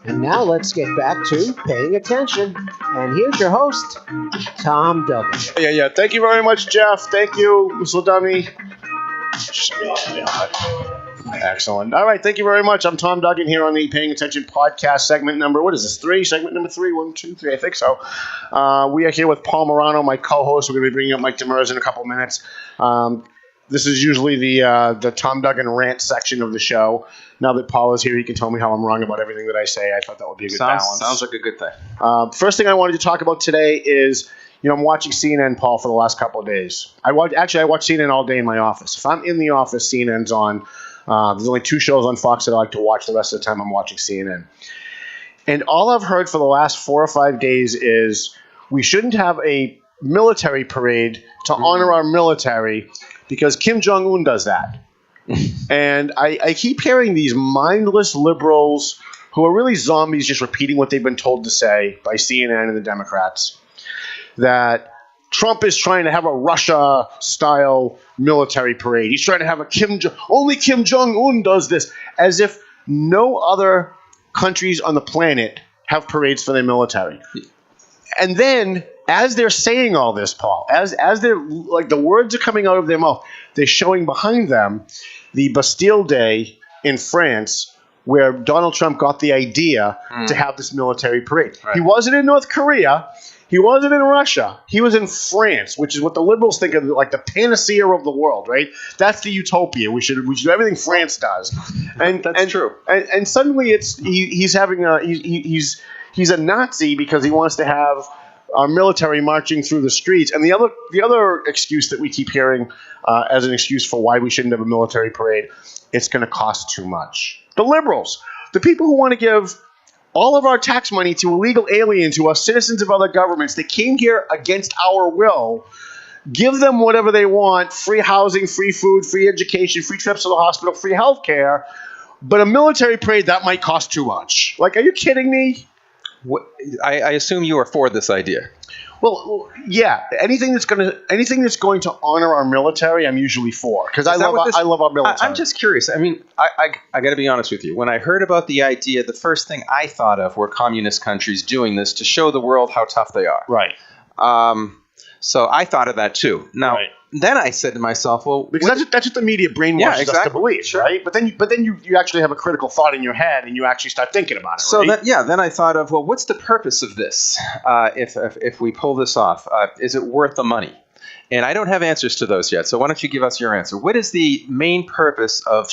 And now let's get back to paying attention. And here's your host, Tom Duggan. Yeah. Thank you very much, Jeff. Thank you, Mr. Dummy. Excellent. All right, thank you very much. I'm Tom Duggan here on the Paying Attention podcast, segment number, what is this, 3? Segment number 3, 1, 2, 3, I think so. We are here with Paul Morano, my co-host. We're going to be bringing up Mike Demers in a couple minutes. This is usually the Tom Duggan rant section of the show. Now that Paul is here, he can tell me how I'm wrong about everything that I say. I thought that would be a good balance. Sounds like a good thing. First thing I wanted to talk about today is, I'm watching CNN, Paul, for the last couple of days. I watch CNN all day in my office. If I'm in the office, CNN's on. There's only 2 shows on Fox that I like to watch. The rest of the time I'm watching CNN. And all I've heard for the last 4 or 5 days is we shouldn't have a military parade to honor our military because Kim Jong-un does that. And I keep hearing these mindless liberals who are really zombies just repeating what they've been told to say by CNN and the Democrats, that Trump is trying to have a Russia-style military parade. He's trying to have only Kim Jong-un does this, as if no other countries on the planet have parades for their military. And then, as they're saying all this, Paul, as they're like the words are coming out of their mouth, they're showing behind them the Bastille Day in France, where Donald Trump got the idea to have this military parade. Right. He wasn't in North Korea. He wasn't in Russia. He was in France, which is what the liberals think of like the panacea of the world, right? That's the utopia. We should do everything France does. And that's true. And suddenly he's a Nazi because he wants to have our military marching through the streets. And the other excuse that we keep hearing as an excuse for why we shouldn't have a military parade, it's going to cost too much. The liberals, the people who want to give all of our tax money to illegal aliens who are citizens of other governments that came here against our will, give them whatever they want, free housing, free food, free education, free trips to the hospital, free health care, but a military parade, that might cost too much. Like, are you kidding me? I assume you are for this idea. Well, yeah. Anything that's going to honor our military, I'm usually for, because I love our military. I'm just curious. I mean, I got to be honest with you. When I heard about the idea, the first thing I thought of were communist countries doing this to show the world how tough they are. Right. So I thought of that too. Now, Then I said to myself, well, because that's what the media brainwashes us to believe, sure. Right? But then you actually have a critical thought in your head and you actually start thinking about it. So right? Then I thought of, well, what's the purpose of this? If we pull this off, is it worth the money? And I don't have answers to those yet. So why don't you give us your answer? What is the main purpose of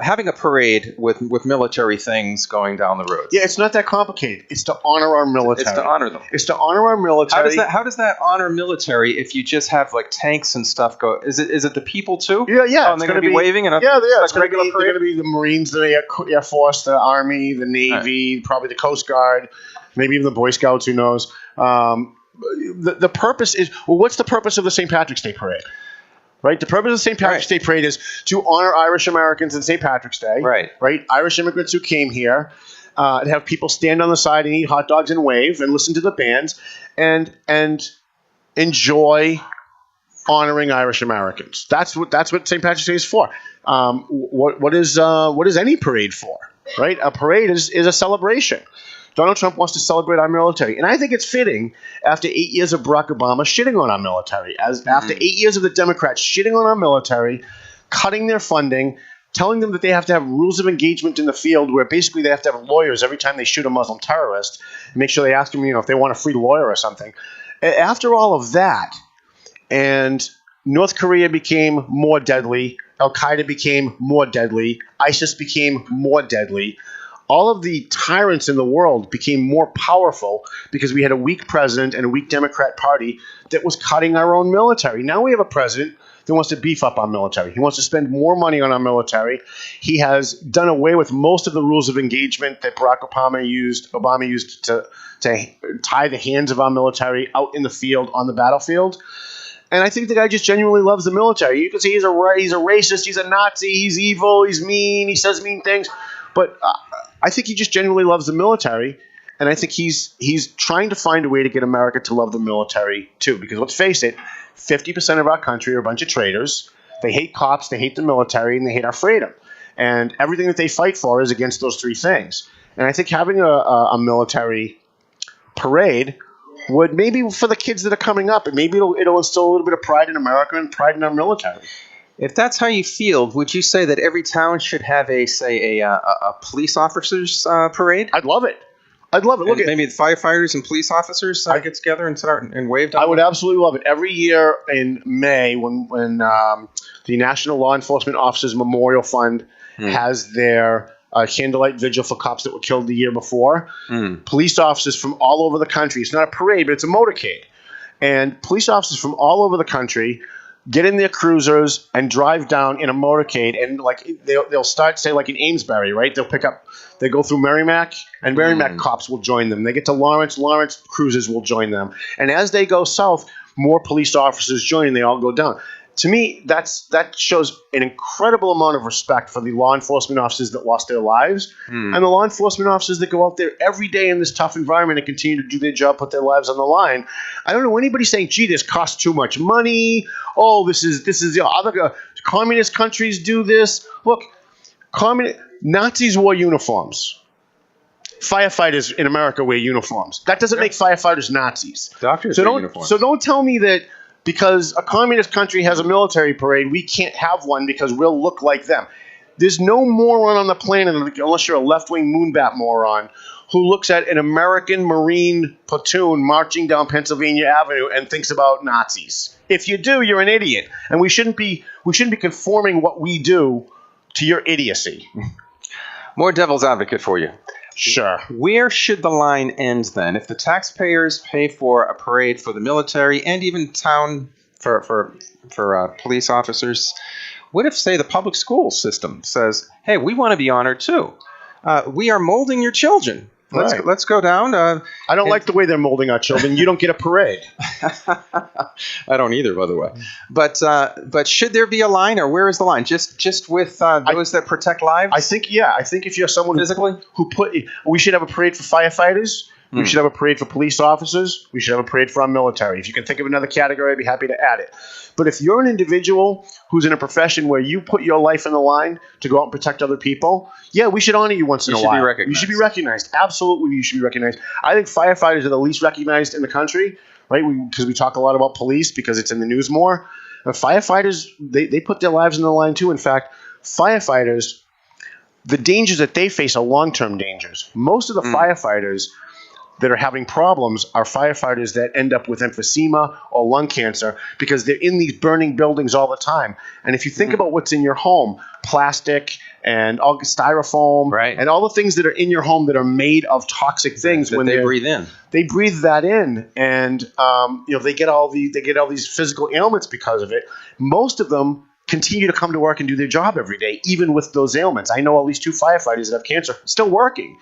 having a parade with military things going down the road? Yeah, it's not that complicated. It's to honor our military. It's to honor them. It's to honor our military. How does that honor military if you just have like tanks and stuff go? Is it the people too? Yeah. Oh, and they're going to be waving and it's going to be the Marines, the Air Force, the Army, the Navy, probably the Coast Guard, maybe even the Boy Scouts. Who knows? The purpose is, well, what's the purpose of the St. Patrick's Day parade? Right? The purpose of the St. Patrick's Day parade is to honor Irish Americans in St. Patrick's Day. Right. Irish immigrants who came here, and have people stand on the side and eat hot dogs and wave and listen to the bands and enjoy honoring Irish Americans. That's what St. Patrick's Day is for. What is any parade for? Right? A parade is a celebration. Donald Trump wants to celebrate our military. And I think it's fitting after 8 years of Barack Obama shitting on our military, after 8 years of the Democrats shitting on our military, cutting their funding, telling them that they have to have rules of engagement in the field where basically they have to have lawyers every time they shoot a Muslim terrorist, and make sure they ask them, if they want a free lawyer or something. After all of that, and North Korea became more deadly, Al-Qaeda became more deadly, ISIS became more deadly, all of the tyrants in the world became more powerful because we had a weak president and a weak Democrat Party that was cutting our own military. Now we have a president that wants to beef up our military. He wants to spend more money on our military. He has done away with most of the rules of engagement that Barack Obama used to tie the hands of our military out in the field, on the battlefield. And I think the guy just genuinely loves the military. You can see he's a racist, he's a Nazi, he's evil, he's mean, he says mean things. But I think he just genuinely loves the military, and I think he's trying to find a way to get America to love the military too. Because let's face it, 50% of our country are a bunch of traitors. They hate cops, they hate the military, and they hate our freedom. And everything that they fight for is against those three things. And I think having a military parade would, maybe for the kids that are coming up, and maybe it'll instill a little bit of pride in America and pride in our military. If that's how you feel, would you say that every town should have a police officers parade? I'd love it. Look, maybe the firefighters and police officers get together and start and wave down. I would absolutely love it. Every year in May, when the National Law Enforcement Officers Memorial Fund has their candlelight vigil for cops that were killed the year before, police officers from all over the country. It's not a parade, but it's a motorcade, and police officers from all over the country get in their cruisers and drive down in a motorcade, and like they'll start, say, like in Amesbury, right? They go through Merrimack, and Merrimack cops will join them. They get to Lawrence cruisers will join them. And as they go south, more police officers join, and they all go down. To me, that shows an incredible amount of respect for the law enforcement officers that lost their lives, and the law enforcement officers that go out there every day in this tough environment and continue to do their job, put their lives on the line. I don't know anybody saying, "Gee, this costs too much money." Oh, this is other communist countries do this. Look, Nazis wore uniforms. Firefighters in America wear uniforms. That doesn't make firefighters Nazis. Doctors wear uniforms. So don't tell me that because a communist country has a military parade, we can't have one because we'll look like them. There's no moron on the planet, unless you're a left-wing moonbat moron, who looks at an American Marine platoon marching down Pennsylvania Avenue and thinks about Nazis. If you do, you're an idiot, and we shouldn't be conforming what we do to your idiocy. More devil's advocate for you. Sure. Where should the line end then? If the taxpayers pay for a parade for the military and even town for police officers, what if, say, the public school system says, "Hey, we want to be honored too. We are molding your children. Let's go down." I don't like the way they're molding our children. You don't get a parade. I don't either, by the way. But should there be a line, or where is the line? Just with those that protect lives? I think if you're someone physically we should have a parade for firefighters. We should have a parade for police officers. We should have a parade for our military. If you can think of another category, I'd be happy to add it. But if you're an individual who's in a profession where you put your life in the line to go out and protect other people, yeah, we should honor you once in a while. You should be recognized. Absolutely, you should be recognized. I think firefighters are the least recognized in the country, right? Because we talk a lot about police because it's in the news more. But firefighters, they put their lives in the line too. In fact, firefighters, the dangers that they face are long-term dangers. Most of the firefighters that are having problems are firefighters that end up with emphysema or lung cancer because they're in these burning buildings all the time. And if you think about what's in your home, plastic and all styrofoam, right, and all the things that are in your home that are made of toxic things, that when they breathe in, they breathe that in, and they get all these physical ailments because of it. Most of them continue to come to work and do their job every day, even with those ailments. I know at least 2 firefighters that have cancer still working.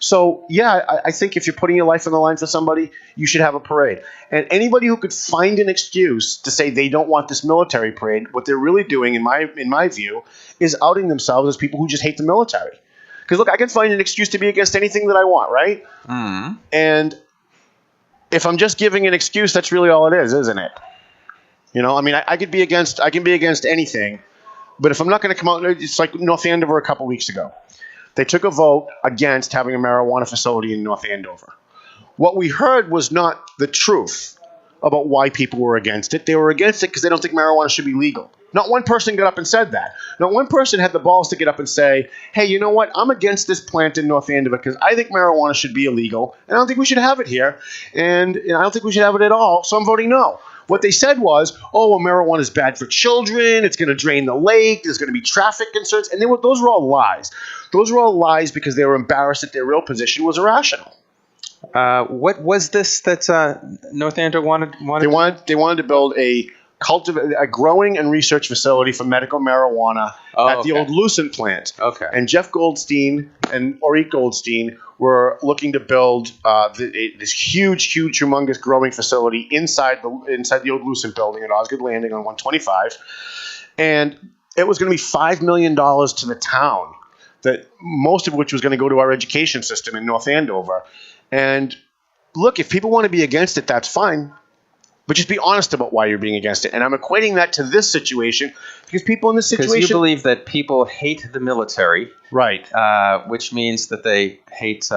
So, yeah, I think if you're putting your life on the line for somebody, you should have a parade. And anybody who could find an excuse to say they don't want this military parade, what they're really doing, in my view, is outing themselves as people who just hate the military. Because, look, I can find an excuse to be against anything that I want, right? And if I'm just giving an excuse, that's really all it is, isn't it? You know, I mean, I can be against anything. But if I'm not going to come out, it's like North Andover a couple weeks ago. They took a vote against having a marijuana facility in North Andover. What we heard was not the truth about why people were against it. They were against it because they don't think marijuana should be legal. Not one person got up and said that. Not one person had the balls to get up and say, "Hey, you know what? I'm against this plant in North Andover because I think marijuana should be illegal, and I don't think we should have it here, and I don't think we should have it at all, so I'm voting no." What they said was, "Oh, well, marijuana is bad for children. It's going to drain the lake. There's going to be traffic concerns." And those were all lies. Those were all lies because they were embarrassed that their real position was irrational. What was this that North Andover wanted? They wanted to build a growing and research facility for medical marijuana at the old Lucent plant. Okay. And Jeff Goldstein and Orit Goldstein were looking to build this huge, humongous growing facility inside the old Lucent building at Osgood Landing on 125. And it was going to be $5 million to the town, that most of which was going to go to our education system in North Andover. And look, if people want to be against it, that's fine. But just be honest about why you're being against it. And I'm equating that to this situation because people in this situation... Because you believe that people hate the military. Right. Which means that they hate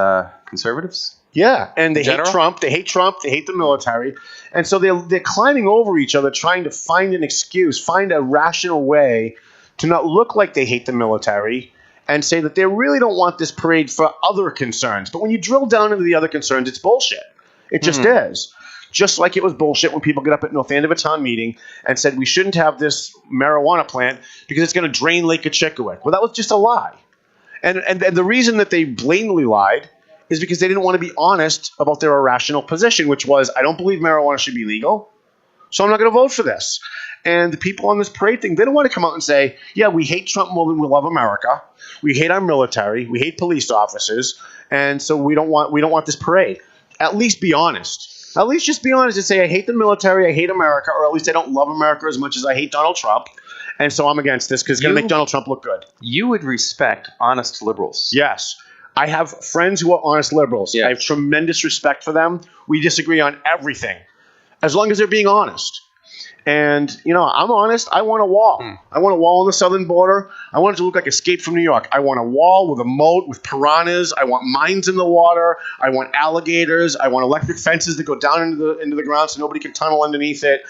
conservatives? Yeah, and they hate Trump. They hate Trump. They hate the military. And so they're climbing over each other trying to find an excuse, find a rational way to not look like they hate the military and say that they really don't want this parade for other concerns. But when you drill down into the other concerns, it's bullshit. It just is. Just like it was bullshit when people get up at North Andover town meeting and said we shouldn't have this marijuana plant because it's going to drain Lake Echikuik. Well, that was just a lie. And the reason that they blatantly lied is because they didn't want to be honest about their irrational position, which was, I don't believe marijuana should be legal, so I'm not going to vote for this. And the people on this parade thing, they don't want to come out and say, yeah, we hate Trump more than we love America. We hate our military. We hate police officers. And so we don't want this parade. At least be honest. At least just be honest and say, I hate the military, I hate America, or at least I don't love America as much as I hate Donald Trump. And so I'm against this because it's going to make Donald Trump look good. You would respect honest liberals. Yes. I have friends who are honest liberals. Yes. I have tremendous respect for them. We disagree on everything, as long as they're being honest. And, I'm honest. I want a wall. I want a wall on the southern border. I want it to look like Escape from New York. I want a wall with a moat with piranhas. I want mines in the water. I want alligators. I want electric fences that go down into the ground so nobody can tunnel underneath it.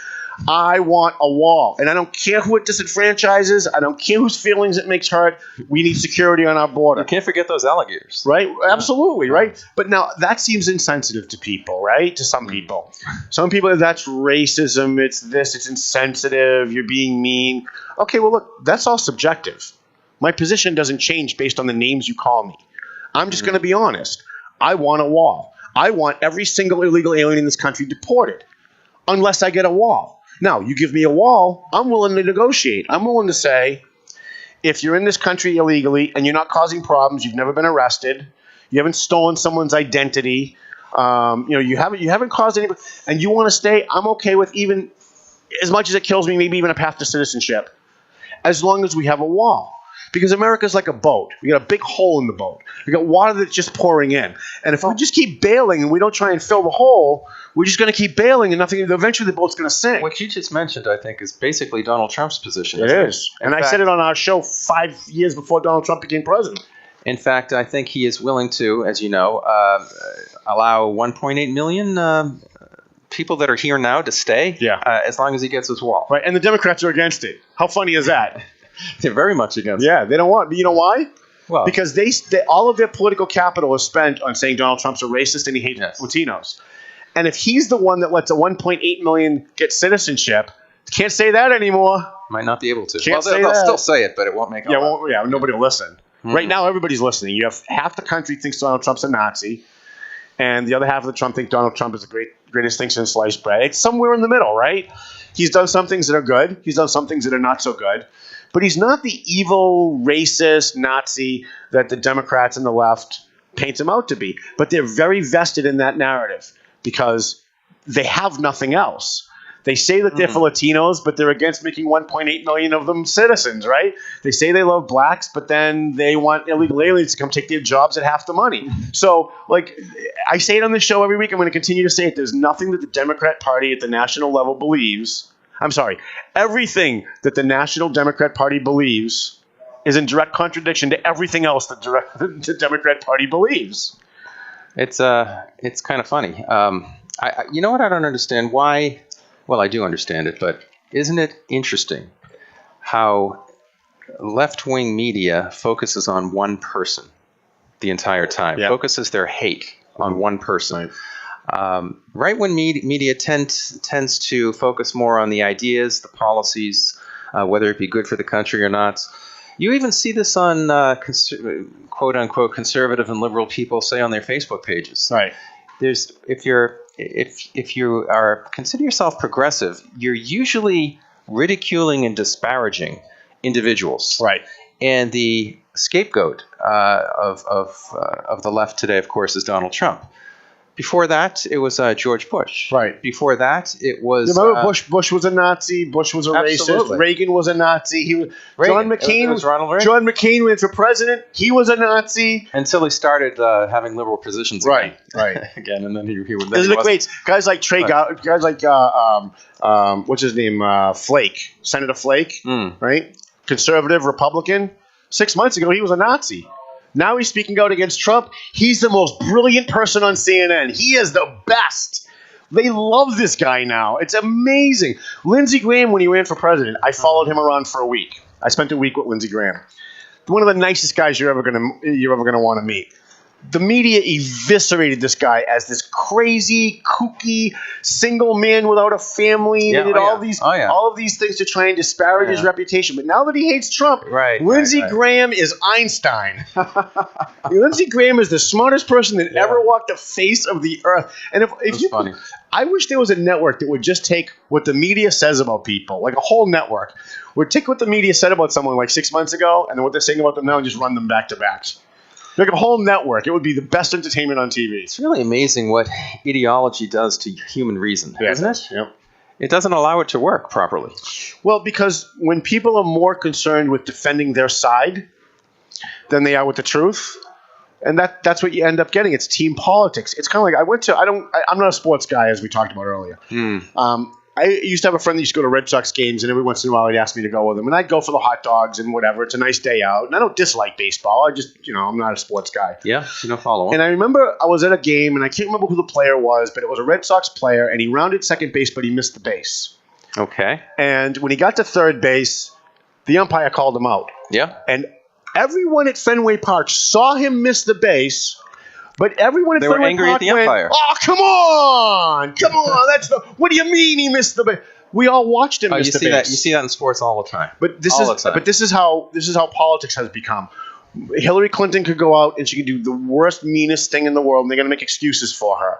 I want a wall. And I don't care who it disenfranchises. I don't care whose feelings it makes hurt. We need security on our border. You can't forget those alligators. Right? Absolutely, right? But now, that seems insensitive to people, right? To some people. Some people, that's racism, it's this, it's insensitive, you're being mean. Okay, well, look, that's all subjective. My position doesn't change based on the names you call me. I'm just going to be honest. I want a wall. I want every single illegal alien in this country deported, unless I get a wall. Now, you give me a wall, I'm willing to negotiate. I'm willing to say, if you're in this country illegally and you're not causing problems, you've never been arrested, you haven't stolen someone's identity, you haven't caused any, and you want to stay, I'm okay with even, as much as it kills me, maybe even a path to citizenship, as long as we have a wall. Because America's like a boat. We got a big hole in the boat. We got water that's just pouring in. And if we just keep bailing and we don't try and fill the hole, we're just going to keep bailing and nothing. Eventually, the boat's going to sink. What you just mentioned, I think, is basically Donald Trump's position. It is. And I said it on our show 5 years before Donald Trump became president. In fact, I think he is willing to, as you know, allow 1.8 million people that are here now to stay as long as he gets his wall. Right. And the Democrats are against it. How funny is that? They're very much against it. Yeah, they don't want. But you know why? Well, because they all of their political capital is spent on saying Donald Trump's a racist and he hates Latinos. And if he's the one that lets a 1.8 million get citizenship, can't say that anymore. Might not be able to. Can't say they'll that. still say it, but it won't make it. Nobody will listen. Right now, everybody's listening. You have half the country thinks Donald Trump's a Nazi, and the other half of the Trump think Donald Trump is the greatest thing since sliced bread. It's somewhere in the middle, right? He's done some things that are good. He's done some things that are not so good. But he's not the evil, racist Nazi that the Democrats and the left paint him out to be. But they're very vested in that narrative because they have nothing else. They say that they're for Latinos, but they're against making 1.8 million of them citizens, right? They say they love blacks, but then they want illegal aliens to come take their jobs at half the money. So, I say it on the show every week. I'm going to continue to say it. There's nothing that the Democrat Party at the national level believes. I'm sorry. Everything that the National Democrat Party believes is in direct contradiction to everything else that the Democrat Party believes. It's kind of funny. You know what? I don't understand why. Well, I do understand it, but isn't it interesting how left-wing media focuses on one person the entire time? Yeah. Focuses their hate on one person. Right when media tends to focus more on the ideas, the policies, whether it be good for the country or not. You even see this on quote-unquote conservative and liberal people say on their Facebook pages. Right. If you consider yourself progressive, you're usually ridiculing and disparaging individuals. Right. And the scapegoat of the left today, of course, is Donald Trump. Before that, it was George Bush. Right. Before that, it was. Remember Bush? Bush was a Nazi. Bush was a Absolutely. racist. Reagan was a Nazi. Reagan. John McCain. It was Ronald Reagan. John McCain ran for president. He was a Nazi. Until he started having liberal positions again. Right. Again, and then he would. Isn't it great? Guys like guys like what's his name? Flake, Senator Flake, right? Conservative Republican. 6 months ago, he was a Nazi. Now he's speaking out against Trump. He's the most brilliant person on CNN. He is the best. They love this guy now. It's amazing. Lindsey Graham, when he ran for president, I followed him around for a week. I spent a week with Lindsey Graham. One of the nicest guys you're ever gonna want to meet. The media eviscerated this guy as this crazy, kooky, single man without a family. Yeah, They did all of these things to try and disparage his reputation. But now that he hates Trump, Lindsey Graham is Einstein. Lindsey Graham is the smartest person that ever walked the face of the earth. And if you, funny. I wish there was a network that would just take what the media says about people, like a whole network, would take what the media said about someone like 6 months ago, and then what they're saying about them now, and just run them back to backs. Like a whole network. It would be the best entertainment on TV. It's really amazing what ideology does to human reason, isn't it? Yep. It doesn't allow it to work properly. Well, because when people are more concerned with defending their side than they are with the truth, and that's what you end up getting. It's team politics. It's kind of like I'm not a sports guy, as we talked about earlier. I used to have a friend that used to go to Red Sox games, and every once in a while he'd ask me to go with him. And I'd go for the hot dogs and whatever. It's a nice day out. And I don't dislike baseball. I just, I'm not a sports guy. Yeah, you don't follow him. And I remember I was at a game, and I can't remember who the player was, but it was a Red Sox player, and he rounded second base, but he missed the base. Okay. And when he got to third base, the umpire called him out. Yeah. And everyone at Fenway Park saw him miss the base. But everyone at They were Fenway angry Park at the went, umpire. "Oh, come on! What do you mean he missed the base?" We all watched him miss the base. You see that in sports all the time. But this is how politics has become. Hillary Clinton could go out and she could do the worst, meanest thing in the world, and they're going to make excuses for her.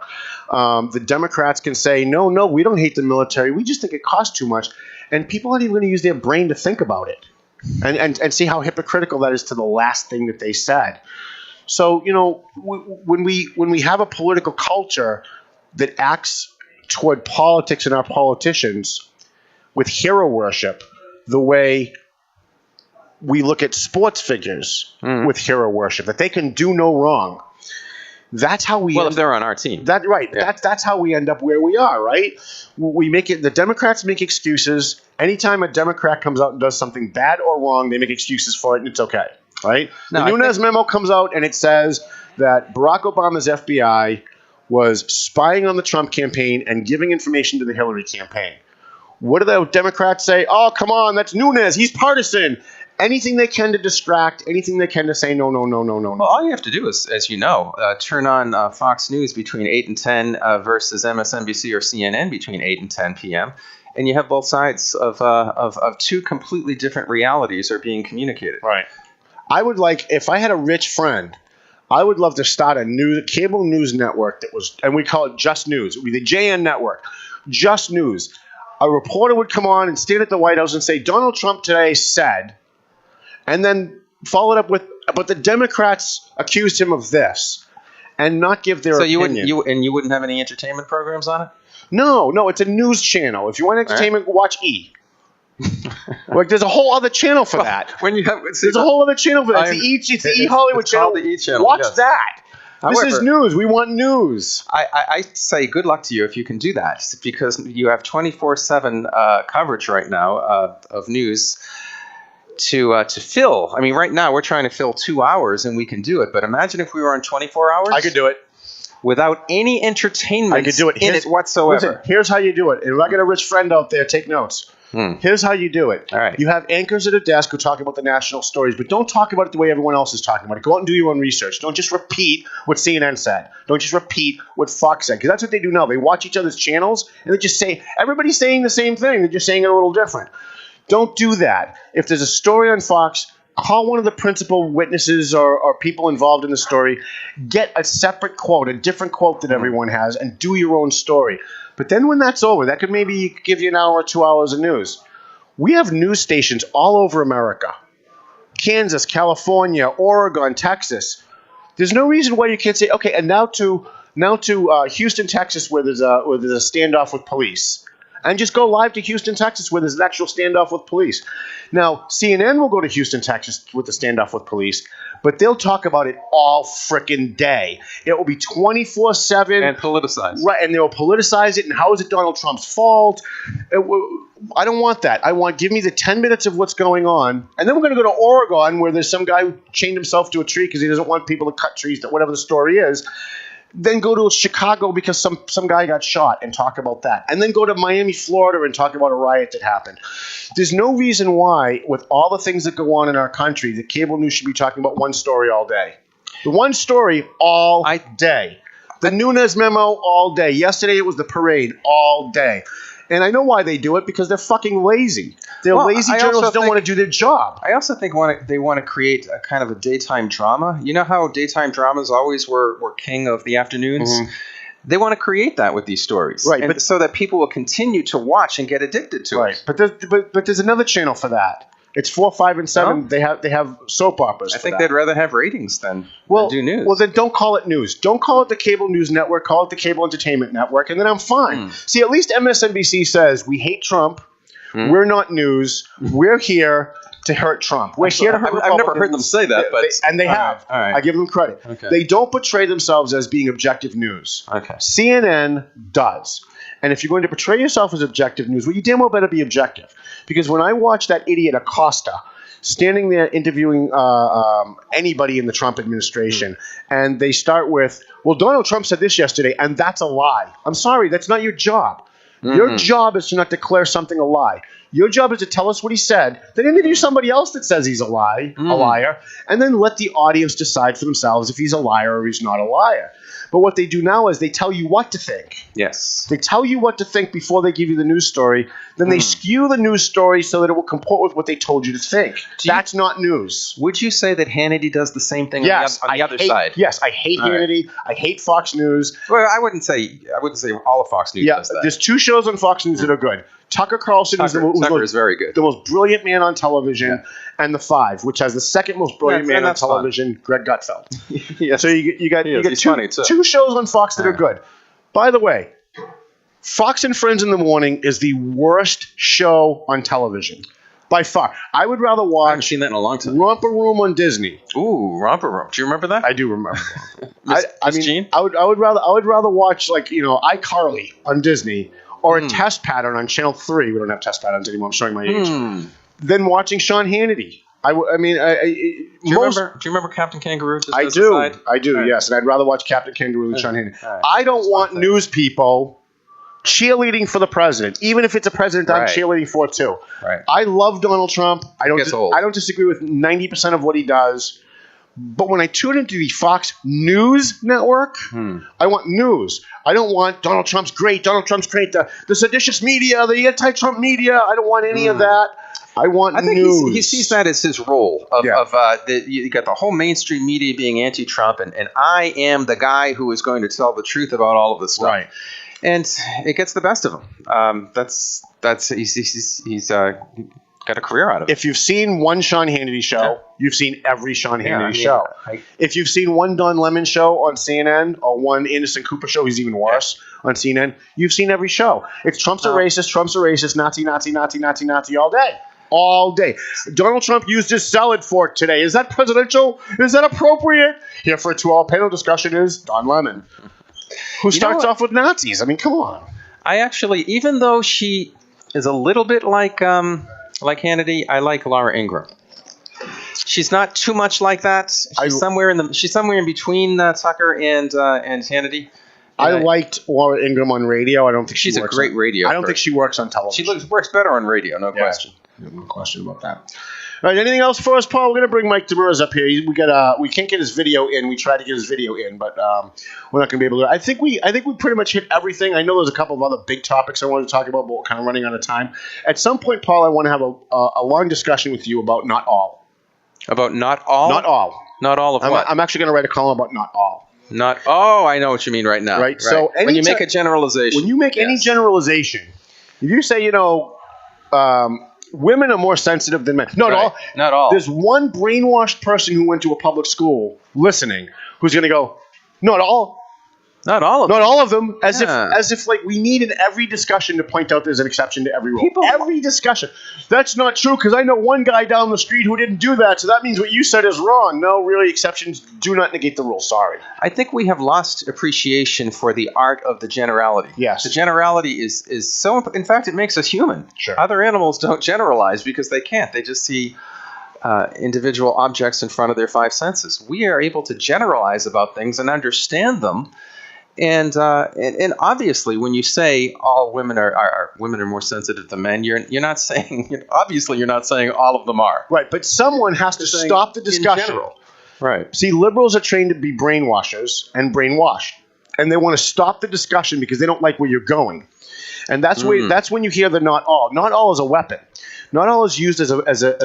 The Democrats can say, no, we don't hate the military. We just think it costs too much. And people aren't even going to use their brain to think about it and see how hypocritical that is to the last thing that they said. So, when we have a political culture that acts toward politics and our politicians with hero worship, the way we look at sports figures with hero worship, that they can do no wrong. That's how we. Well, if they're on our team, That's how we end up where we are. Right? We make it. The Democrats make excuses. Anytime a Democrat comes out and does something bad or wrong, they make excuses for it, and it's okay. Right? No, the Nunes memo comes out and it says that Barack Obama's FBI was spying on the Trump campaign and giving information to the Hillary campaign. What do the Democrats say? Oh, come on, that's Nunes. He's partisan. Anything they can to distract, anything they can to say no. Well, all you have to do is, as you know, turn on Fox News between 8 and 10 versus MSNBC or CNN between 8 and 10 p.m., and you have both sides of two completely different realities are being communicated. Right. I would if I had a rich friend, I would love to start a cable news network that was, and we call it Just News. It would be the JN network. Just News. A reporter would come on and stand at the White House and say, Donald Trump today said, and then follow it up with, but the Democrats accused him of this, and not give their opinion. You wouldn't have any entertainment programs on it? No, it's a news channel. If you want entertainment, watch E. There's a whole other channel for that. There's a whole other channel for that. It's the E Hollywood channel. The E channel. Watch yes. that. However, this is news. We want news. I say good luck to you if you can do that, because you have 24/7 coverage right now of news to fill. I mean, right now we're trying to fill 2 hours, and we can do it. But imagine if we were on 24 hours. I could do it. Without any entertainment I could do it. in it whatsoever. Listen, here's how you do it. And if I get a rich friend out there, take notes. Here's how you do it. All right. You have anchors at a desk who talk about the national stories, but don't talk about it the way everyone else is talking about it. Go out and do your own research. Don't just repeat what CNN said. Don't just repeat what Fox said, because that's what they do now. They watch each other's channels, and they just say, everybody's saying the same thing. They're just saying it a little different. Don't do that. If there's a story on Fox, call one of the principal witnesses or people involved in the story. Get a separate quote, a different quote that everyone has, and do your own story. But then when that's over, that could maybe give you an hour or 2 hours of news. We have news stations all over America. Kansas, California, Oregon, Texas. There's no reason why you can't say, okay, and now to now to Houston, Texas, where there's a standoff with police. And just go live to Houston, Texas, where there's an actual standoff with police. Now, CNN will go to Houston, Texas with the standoff with police, but they'll talk about it all frickin' day. It will be 24/7. And politicized. Right, and they'll politicize it, and how is it Donald Trump's fault? I don't want that. Give me the 10 minutes of what's going on, and then we're going to go to Oregon, where there's some guy who chained himself to a tree because he doesn't want people to cut trees, whatever the story is. Then go to Chicago because some guy got shot and talk about that. And then go to Miami, Florida and talk about a riot that happened. There's no reason why, with all the things that go on in our country, the cable news should be talking about one story all day. The one story all day. The Nunes memo all day. Yesterday it was the parade all day. And I know why they do it, because they're fucking lazy. They're lazy journalists don't want to do their job. I also think they want to create a kind of a daytime drama. You know how daytime dramas always were king of the afternoons? Mm-hmm. They want to create that with these stories. Right. But so that people will continue to watch and get addicted to it. But there's another channel for that. It's 4, 5, and 7. No? They have soap operas. I think they'd rather have ratings than do news. Well, then don't call it news. Don't call it the cable news network. Call it the cable entertainment network, and then I'm fine. See, at least MSNBC says we hate Trump. We're not news. We're here to hurt Trump. We're here to hurt Republicans. I've never heard them say that, but they have. All right. I give them credit. Okay. They don't portray themselves as being objective news. Okay. CNN does. And if you're going to portray yourself as objective news, well, you damn well better be objective. Because when I watch that idiot Acosta standing there interviewing anybody in the Trump administration, and they start with, well, Donald Trump said this yesterday, and that's a lie. I'm sorry, that's not your job. Your job is to not declare something a lie. Your job is to tell us what he said, then interview somebody else that says he's a liar, and then let the audience decide for themselves if he's a liar or he's not a liar. But what they do now is they tell you what to think. Yes. They tell you what to think before they give you the news story. Then they skew the news story so that it will comport with what they told you to think. That's not news. Would you say that Hannity does the same thing on the other side? Yes, I hate Hannity. I hate Fox News. Well, I wouldn't say all of Fox News does that. There's 2 shows on Fox News that are good. Tucker Carlson is very good. The most brilliant man on television, and The Five, which has the second most brilliant man on television, fun. Greg Gutfeld. Yes. So you got 2 shows on Fox that are good. By the way, Fox and Friends in the Morning is the worst show on television. By far. I would rather watch... I haven't seen that in a long time. Romper Room on Disney. Ooh, Romper Room. Do you remember that? I do remember. Gene? I would rather watch, iCarly on Disney, or a test pattern on Channel 3. We don't have test patterns anymore. I'm showing my age. Than watching Sean Hannity. Do you remember Captain Kangaroo? I do, yes. And I'd rather watch Captain Kangaroo than Sean Hannity. Right. I don't want news people cheerleading for the president, even if it's a president I'm cheerleading for too. Right. I love Donald Trump. I don't disagree with 90% of what he does. But when I tune into the Fox News network, I want news. I don't want Donald Trump's great, the seditious media, the anti-Trump media. I don't want any of that. I want news. I think he sees that as his role. You got the whole mainstream media being anti-Trump, and I am the guy who is going to tell the truth about all of this stuff. Right. And it gets the best of him. He's got a career out of it. If you've seen one Sean Hannity show, you've seen every Sean Hannity show. If you've seen one Don Lemon show on CNN or one Anderson Cooper show, he's even worse on CNN, you've seen every show. It's Trump's a racist, Nazi, Nazi, Nazi, Nazi, Nazi all day. All day. Donald Trump used his salad fork today. Is that presidential? Is that appropriate? Here for a 2-hour panel discussion is Don Lemon, who starts off with Nazis. I mean, come on. I actually, even though she is a little bit like Hannity, I like Laura Ingraham. She's not too much like that. She's somewhere in between Tucker and Hannity. I liked Laura Ingraham on radio. I don't think she's a great radio. I don't think she works on television. She works better on radio, no question. No question about that. All right, anything else for us, Paul? We're going to bring Mike Demers up here. We can't get his video in. We tried to get his video in, but we're not going to be able to. I think we pretty much hit everything. I know there's a couple of other big topics I wanted to talk about, but we're kind of running out of time. At some point, Paul, I want to have a long discussion with you about not all. About not all? Not all. Not all of what? I'm actually going to write a column about not all. I know what you mean right now. Right. So when you make a generalization. When you make any generalization, if you say, women are more sensitive than men. Not all. There's one brainwashed person who went to a public school listening who's going to go, not all. Not all of Not them. all of them. As Yeah. if like we need in every discussion to point out there's an exception to every rule. People- Every discussion. That's not true because I know one guy down the street who didn't do that, so that means what you said is wrong. No, really, exceptions do not negate the rule. Sorry. I think we have lost appreciation for the art of the generality. Yes. The generality is so. In fact, it makes us human. Sure. Other animals don't generalize because they can't. They just see individual objects in front of their five senses. We are able to generalize about things and understand them. And obviously, when you say all women are more sensitive than men, you're not saying obviously you're not saying all of them are. Right, but someone has to saying stop the in discussion. general. Right. See, liberals are trained to be brainwashers and brainwashed, and they want to stop the discussion because they don't like where you're going. And that's when you hear the not all. Not all is a weapon. Not all is used as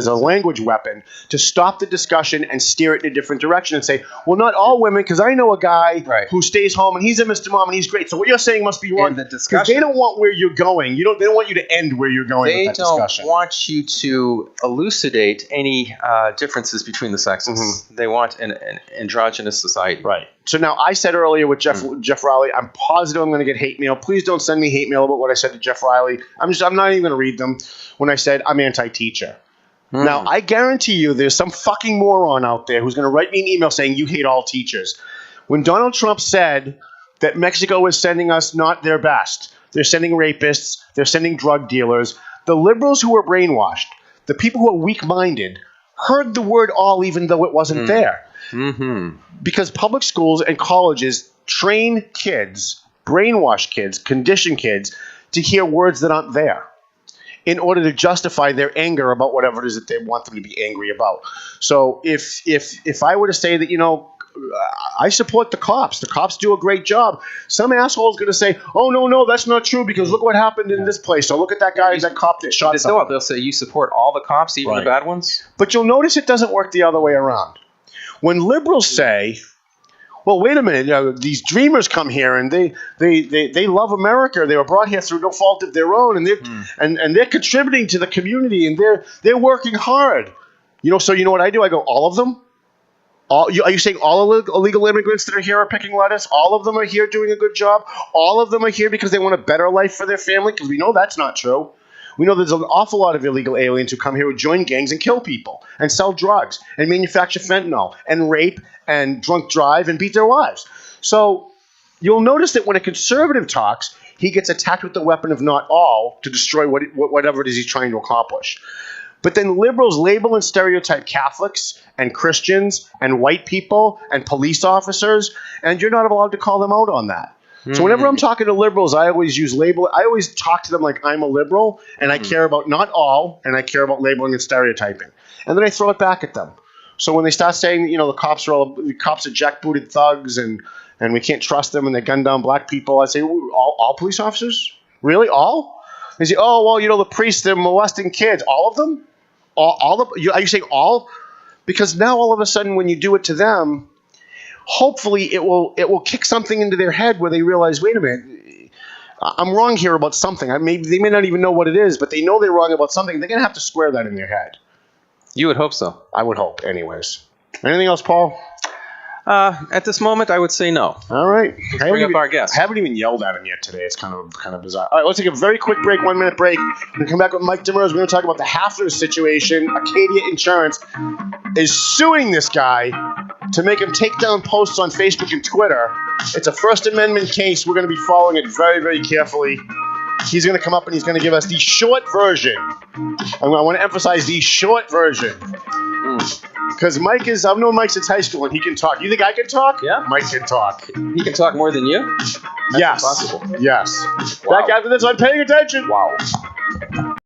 a language weapon to stop the discussion and steer it in a different direction and say, well, not all women, because I know a guy who stays home and he's a Mr. Mom and he's great. So what you're saying must be wrong. And the discussion, because they don't want where you're going. They don't want you to end where you're going with that discussion. They don't want you to elucidate any differences between the sexes. Mm-hmm. They want an androgynous society. Right. So now I said earlier with Jeff Riley, I'm positive I'm going to get hate mail. Please don't send me hate mail about what I said to Jeff Riley. I'm not even going to read them when I said I'm anti-teacher. Now, I guarantee you there's some fucking moron out there who's going to write me an email saying you hate all teachers. When Donald Trump said that Mexico is sending us not their best, they're sending rapists, they're sending drug dealers, the liberals who were brainwashed, the people who are weak-minded, heard the word all even though it wasn't there. Mm-hmm. Because public schools and colleges train kids, brainwash kids, condition kids to hear words that aren't there in order to justify their anger about whatever it is that they want them to be angry about. So if I were to say that, I support the cops do a great job, some asshole is going to say, oh, no, that's not true because look what happened in this place. So look at that guy, that cop that shot someone. They'll say you support all the cops, even the bad ones? But you'll notice it doesn't work the other way around. When liberals say, well, wait a minute, these dreamers come here and they love America. They were brought here through no fault of their own, and they're contributing to the community, and they're working hard. So you know what I do? I go, all of them? Are you saying all illegal immigrants that are here are picking lettuce? All of them are here doing a good job? All of them are here because they want a better life for their family? Because we know that's not true. We know there's an awful lot of illegal aliens who come here who join gangs and kill people and sell drugs and manufacture fentanyl and rape and drunk drive and beat their wives. So you'll notice that when a conservative talks, he gets attacked with the weapon of not all to destroy whatever it is he's trying to accomplish. But then liberals label and stereotype Catholics and Christians and white people and police officers, and you're not allowed to call them out on that. So whenever I'm talking to liberals, I always use label. I always talk to them like I'm a liberal, and I care about not all, and I care about labeling and stereotyping. And then I throw it back at them. So when they start saying, the cops are jackbooted thugs, and we can't trust them, and they gun down black people, I say, all police officers? Really, all? They say, oh well, the priests, they're molesting kids. All of them? Are you saying all? Because now all of a sudden, when you do it to them, hopefully it will kick something into their head where they realize, wait a minute, I'm wrong here about something. They may not even know what it is, but they know they're wrong about something. They're going to have to square that in their head. You would hope so. I would hope, anyways. Anything else, Paul? At this moment, I would say no. All right. Let's bring up our guest. I haven't even yelled at him yet today. It's kind of bizarre. All right, let's take a very quick break, 1 minute break. We'll come back with Mike Demers. We're going to talk about the Hafner situation. Acadia Insurance is suing this guy to make him take down posts on Facebook and Twitter. It's a First Amendment case. We're going to be following it very, very carefully. He's going to come up and he's going to give us the short version. I want to emphasize the short version. Because I've known Mike since high school and he can talk. You think I can talk? Yeah. Mike can talk. He can talk more than you? That's yes. impossible. Yes. Wow. Back after this, I'm paying attention. Wow.